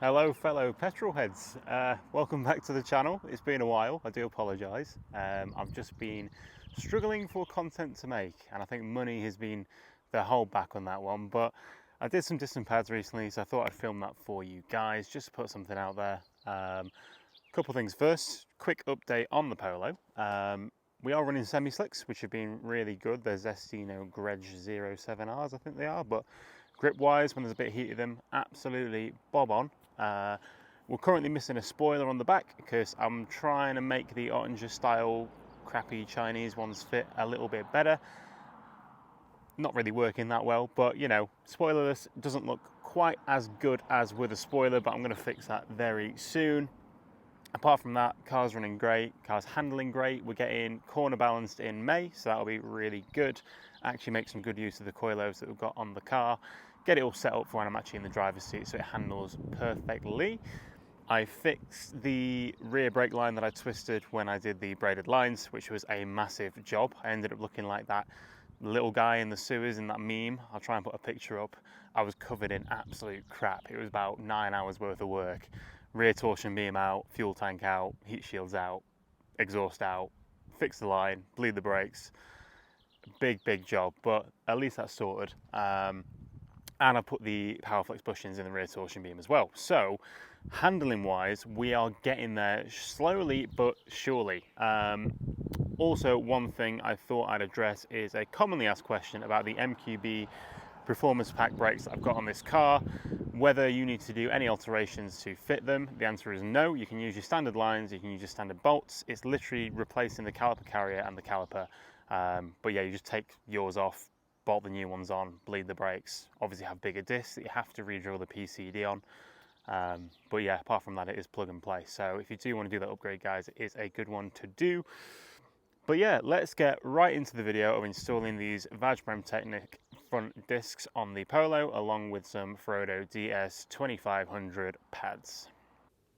Hello fellow petrol heads, welcome back to the channel. It's been a while, I do apologise. I've just been struggling for content to make and I think money has been the holdback on that one, but I did some distant pads recently, so I thought I'd film that for you guys, just to put something out there. Couple things first, quick update on the Polo. We are running semi-slicks, which have been really good. There's Estino Greg 07Rs, I think they are, but grip-wise, when there's a bit of heat of them, absolutely bob on. We're currently missing a spoiler on the back because I'm trying to make the Ottinger style crappy Chinese ones fit a little bit better. Not really working that well, but you know, spoilerless doesn't look quite as good as with a spoiler, but I'm going to fix that very soon. Apart from that, car's running great, car's handling great. We're getting corner balanced in May, so that'll be really good. Actually make some good use of the coilovers that we've got on the car. Get it all set up for when I'm actually in the driver's seat so it handles perfectly. I fixed the rear brake line that I twisted when I did the braided lines, which was a massive job. I ended up looking like that little guy in the sewers in that meme. I'll try and put a picture up. I was covered in absolute crap. It was about 9 hours worth of work. Rear torsion beam out, fuel tank out, heat shields out, exhaust out, fix the line, bleed the brakes. Big job, but at least that's sorted. And I put the Powerflex bushings in the rear torsion beam as well. So handling wise, we are getting there slowly but surely. Also, one thing I thought I'd address is a commonly asked question about the MQB performance pack brakes that I've got on this car, whether you need to do any alterations to fit them. The answer is no. You can use your standard lines, you can use your standard bolts. It's literally replacing the caliper carrier and the caliper. But yeah, you just take yours off, bolt the new ones on, bleed the brakes. Obviously have bigger discs that you have to re-drill the PCD on. But yeah, apart from that, it is plug and play. So if you do want to do that upgrade, guys, it is a good one to do. But yeah, let's get right into the video of installing these Vajprem Technic front discs on the Polo, along with some Ferodo DS 2500 pads.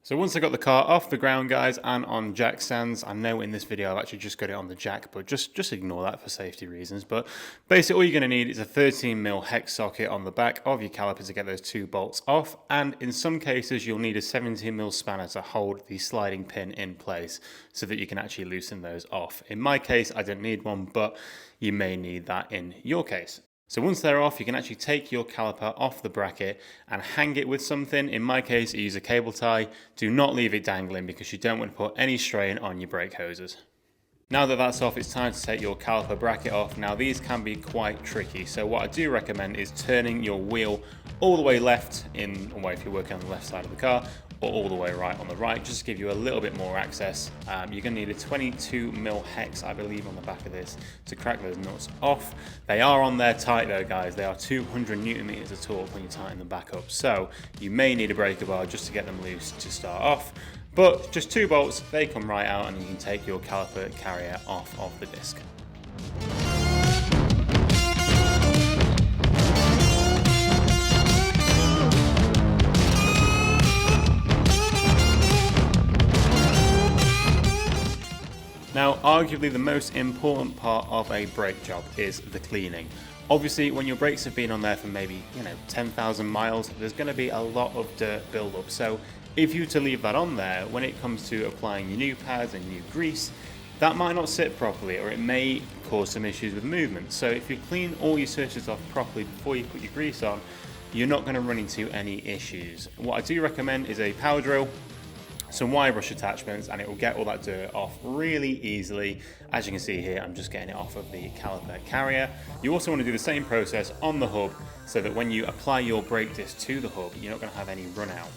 So once I got the car off the ground, guys, and on jack stands, I know in this video I've actually just got it on the jack, but just ignore that for safety reasons. But basically all you're going to need is a 13mm hex socket on the back of your caliper to get those two bolts off, and in some cases you'll need a 17mm spanner to hold the sliding pin in place so that you can actually loosen those off. In my case, I don't need one, but you may need that in your case. So once they're off, you can actually take your caliper off the bracket and hang it with something. In my case, I use a cable tie. Do not leave it dangling because you don't want to put any strain on your brake hoses. Now that that's off, it's time to take your caliper bracket off. Now these can be quite tricky, so what I do recommend is turning your wheel all the way left if you're working on the left side of the car, or all the way right on the right, just to give you a little bit more access. You're going to need a 22mm hex, I believe, on the back of this to crack those nuts off. They are on there tight though, guys. They are 200 Newton meters of torque when you tighten them back up, so you may need a breaker bar just to get them loose to start off. But just 2 bolts, they come right out and you can take your caliper carrier off of the disc. Now, arguably the most important part of a brake job is the cleaning. Obviously, when your brakes have been on there for maybe 10,000 miles, there's going to be a lot of dirt buildup. So if you were to leave that on there, when it comes to applying your new pads and new grease, that might not sit properly, or it may cause some issues with movement. So if you clean all your surfaces off properly before you put your grease on, you're not going to run into any issues. What I do recommend is a power drill, some wire brush attachments, and it will get all that dirt off really easily. As you can see here, I'm just getting it off of the caliper carrier. You also want to do the same process on the hub so that when you apply your brake disc to the hub, you're not going to have any run out.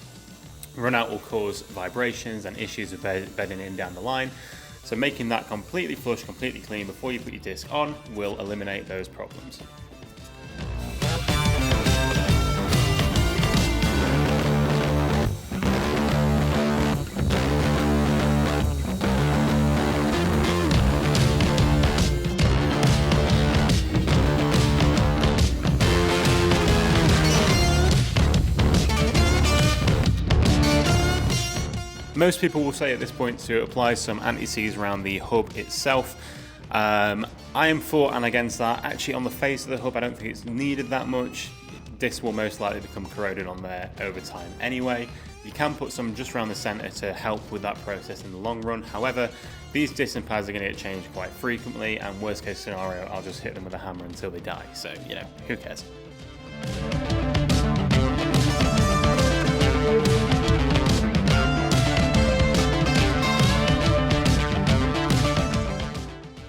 Run out will cause vibrations and issues with bedding in down the line. So making that completely flush, completely clean before you put your disc on will eliminate those problems. Most people will say at this point to apply some anti-seize around the hub itself. I am for and against that. Actually, on the face of the hub, I don't think it's needed that much. This will most likely become corroded on there over time anyway. You can put some just around the centre to help with that process in the long run. However, these disc and pads are going to get changed quite frequently, and worst case scenario, I'll just hit them with a hammer until they die. So, you know, who cares?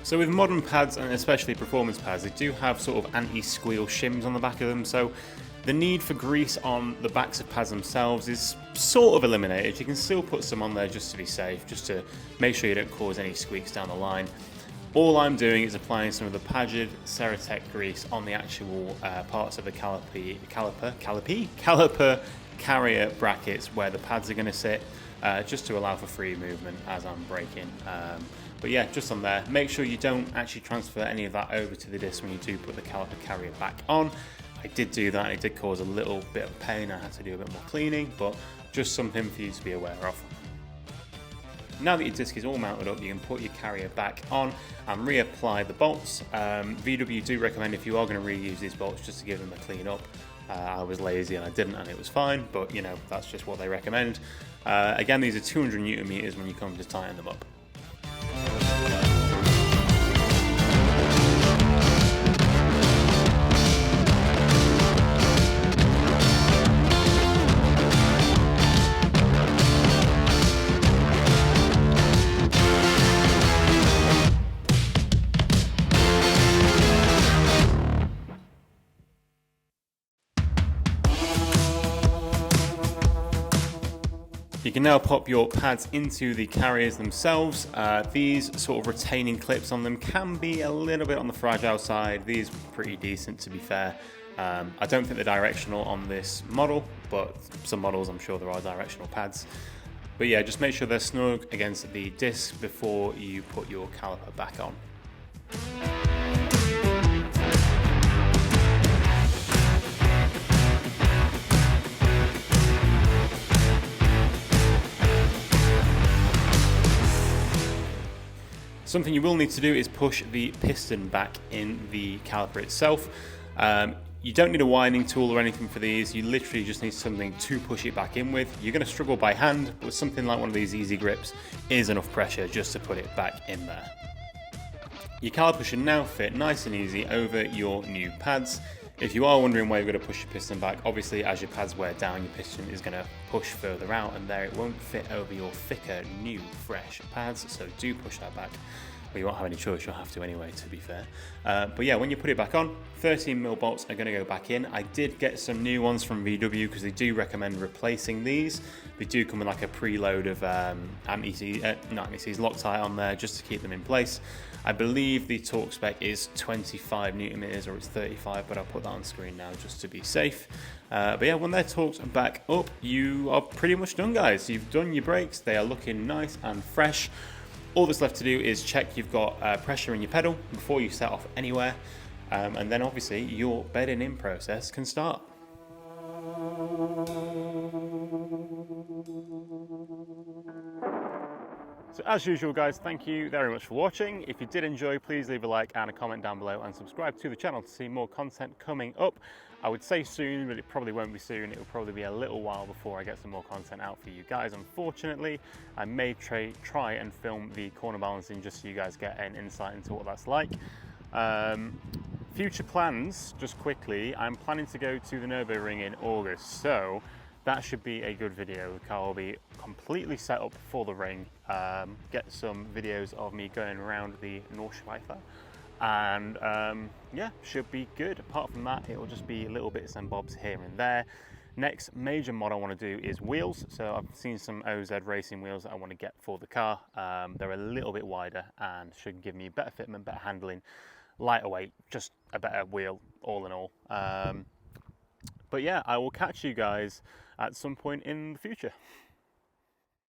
So with modern pads, and especially performance pads, they do have sort of anti-squeal shims on the back of them, so the need for grease on the backs of pads themselves is sort of eliminated. You can still put some on there just to be safe, just to make sure you don't cause any squeaks down the line. All I'm doing is applying some of the Pagid Ceratec grease on the actual parts of the caliper carrier brackets where the pads are going to sit, just to allow for free movement as I'm braking. But yeah, just on there. Make sure you don't actually transfer any of that over to the disc when you do put the caliper carrier back on. I did do that, and it did cause a little bit of pain. I had to do a bit more cleaning, but just something for you to be aware of. Now that your disc is all mounted up, you can put your carrier back on and reapply the bolts. VW do recommend, if you are going to reuse these bolts, just to give them a clean up. I was lazy and I didn't, and it was fine, but you know, that's just what they recommend. Again, these are 200 Newton meters when you come to tighten them up. You can now pop your pads into the carriers themselves. These sort of retaining clips on them can be a little bit on the fragile side. These are pretty decent, to be fair. I don't think they're directional on this model, but some models I'm sure there are directional pads. But yeah, just make sure they're snug against the disc before you put your caliper back on. Something you will need to do is push the piston back in the caliper itself. You don't need a winding tool or anything for these. You literally just need something to push it back in with. You're going to struggle by hand, but something like one of these easy grips is enough pressure just to put it back in there. Your caliper should now fit nice and easy over your new pads. If you are wondering where you're going to push your piston back, obviously as your pads wear down, your piston is going to push further out, and there it won't fit over your thicker, new, fresh pads, so do push that back. Well, you won't have any choice, you'll have to anyway, to be fair. But yeah, when you put it back on, 13mm bolts are going to go back in. I did get some new ones from VW because they do recommend replacing these. They do come with like a preload of Loctite on there just to keep them in place. I believe the torque spec is 25 Newton meters, or it's 35, but I'll put that on screen now just to be safe. But yeah, when they're torqued back up, you are pretty much done, guys. You've done your brakes, they are looking nice and fresh. All that's left to do is check you've got pressure in your pedal before you set off anywhere, and then obviously your bedding in process can start. So as usual, guys, thank you very much for watching. If you did enjoy, please leave a like and a comment down below, and subscribe to the channel to see more content coming up. I would say soon, but it probably won't be soon. It will probably be a little while before I get some more content out for you guys, unfortunately. I may try and film the corner balancing just so you guys get an insight into what that's like. Future plans, just quickly, I'm planning to go to the Nurburgring in August, so that should be a good video. The car will be completely set up for the ring. Get some videos of me going around the Nordschleife, and yeah, should be good. Apart from that, it will just be little bits and bobs here and there. Next major mod I want to do is wheels. So I've seen some OZ racing wheels that I want to get for the car. They're a little bit wider and should give me better fitment, better handling, lighter weight, just a better wheel all in all. But yeah, I will catch you guys at some point in the future.